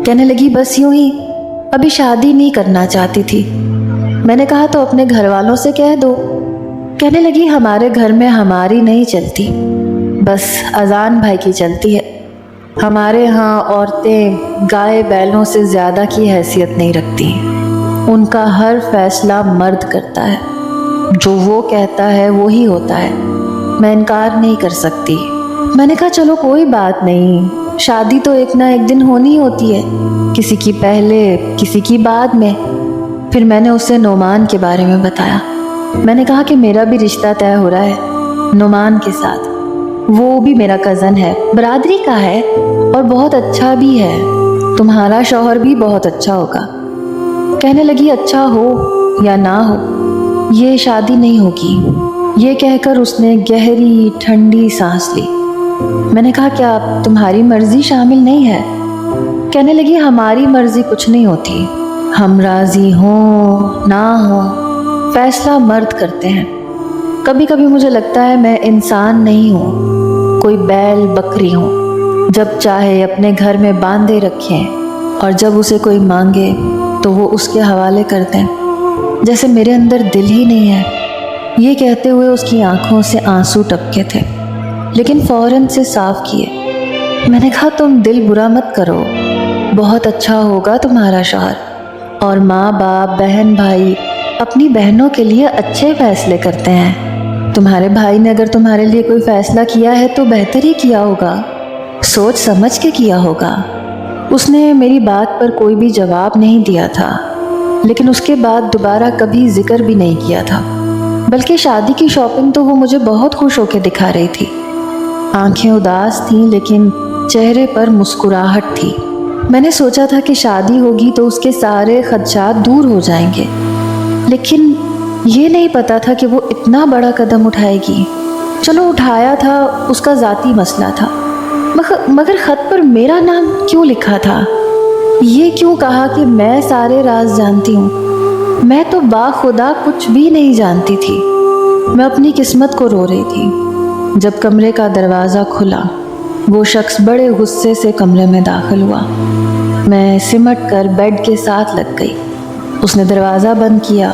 کہنے لگی بس یوں ہی، ابھی شادی نہیں کرنا چاہتی تھی۔ میں نے کہا تو اپنے گھر والوں سے کہہ دو۔ کہنے لگی ہمارے گھر میں ہماری نہیں چلتی، بس اذان بھائی کی چلتی ہے۔ ہمارے ہاں عورتیں گائے بیلوں سے زیادہ کی حیثیت نہیں رکھتی، ان کا ہر فیصلہ مرد کرتا ہے، جو وہ کہتا ہے وہی ہوتا ہے، میں انکار نہیں کر سکتی۔ میں نے کہا چلو کوئی بات نہیں، شادی تو ایک نہ ایک دن ہونی ہوتی ہے، کسی کی پہلے کسی کی بعد میں۔ پھر میں نے اسے نعمان کے بارے میں بتایا۔ میں نے کہا کہ میرا بھی رشتہ طے ہو رہا ہے نعمان کے ساتھ، وہ بھی میرا کزن ہے، برادری کا ہے اور بہت اچھا بھی ہے، تمہارا شوہر بھی بہت اچھا ہوگا۔ کہنے لگی اچھا ہو یا نہ ہو، یہ شادی نہیں ہوگی۔ یہ کہہ کر اس نے گہری ٹھنڈی سانس لی۔ میں نے کہا کیا تمہاری مرضی شامل نہیں ہے؟ کہنے لگی ہماری مرضی کچھ نہیں ہوتی، ہم راضی ہوں نہ ہوں فیصلہ مرد کرتے ہیں۔ کبھی کبھی مجھے لگتا ہے میں انسان نہیں ہوں، کوئی بیل بکری ہوں، جب چاہے اپنے گھر میں باندھے رکھیں اور جب اسے کوئی مانگے تو وہ اس کے حوالے کر دیں، جیسے میرے اندر دل ہی نہیں ہے۔ یہ کہتے ہوئے اس کی آنکھوں سے آنسو ٹپکے تھے، لیکن فوراً سے صاف کیے۔ میں نے کہا تم دل برا مت کرو، بہت اچھا ہوگا تمہارا شوہر، اور ماں باپ بہن بھائی اپنی بہنوں کے لیے اچھے فیصلے کرتے ہیں۔ تمہارے بھائی نے اگر تمہارے لیے کوئی فیصلہ کیا ہے تو بہتر ہی کیا ہوگا، سوچ سمجھ کے کیا ہوگا۔ اس نے میری بات پر کوئی بھی جواب نہیں دیا تھا، لیکن اس کے بعد دوبارہ کبھی ذکر بھی نہیں کیا تھا، بلکہ شادی کی شاپنگ تو وہ مجھے بہت خوش ہو کے دکھا رہی تھی۔ آنکھیں اداس تھیں لیکن چہرے پر مسکراہٹ تھی۔ میں نے سوچا تھا کہ شادی ہوگی تو اس کے سارے خدشات دور ہو جائیں گے، لیکن یہ نہیں پتا تھا کہ وہ اتنا بڑا قدم اٹھائے گی۔ چلو اٹھایا تھا، اس کا ذاتی مسئلہ تھا، مگر خط پر میرا نام کیوں لکھا تھا؟ یہ کیوں کہا کہ میں سارے راز جانتی ہوں؟ میں تو باخدا کچھ بھی نہیں جانتی تھی۔ میں اپنی قسمت کو رو رہی تھی جب کمرے کا دروازہ کھلا۔ وہ شخص بڑے غصے سے کمرے میں داخل ہوا۔ میں سمٹ کر بیڈ کے ساتھ لگ گئی۔ اس نے دروازہ بند کیا،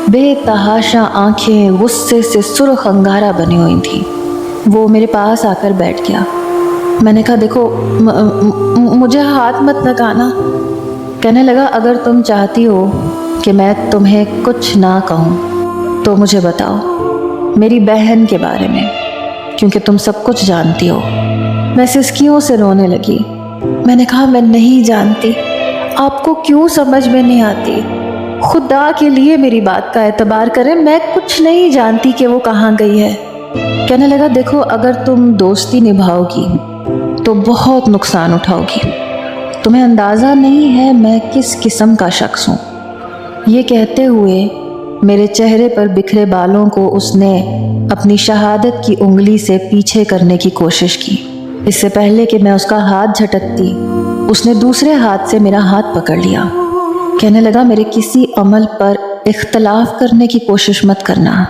بے تحاشا آنکھیں غصے سے سرخ انگارہ بنی ہوئی تھیں۔ وہ میرے پاس آ کر بیٹھ گیا۔ میں نے کہا دیکھو مجھے ہاتھ مت لگانا۔ کہنے لگا اگر تم چاہتی ہو کہ میں تمہیں کچھ نہ کہوں تو مجھے بتاؤ میری بہن کے بارے میں، کیونکہ تم سب کچھ جانتی ہو۔ میں سسکیوں سے رونے لگی۔ میں نے کہا میں نہیں جانتی، آپ کو کیوں سمجھ میں نہیں آتی؟ خدا کے لیے میری بات کا اعتبار کریں، میں کچھ نہیں جانتی کہ وہ کہاں گئی ہے۔ کہنے لگا دیکھو اگر تم دوستی نبھاؤ گی تو بہت نقصان اٹھاؤ گی، تمہیں اندازہ نہیں ہے میں کس قسم کا شخص ہوں۔ یہ کہتے ہوئے میرے چہرے پر بکھرے بالوں کو اس نے اپنی شہادت کی انگلی سے پیچھے کرنے کی کوشش کی۔ اس سے پہلے کہ میں اس کا ہاتھ جھٹکتی، اس نے دوسرے ہاتھ سے میرا ہاتھ پکڑ لیا۔ کہنے لگا میرے کسی عمل پر اختلاف کرنے کی کوشش مت کرنا۔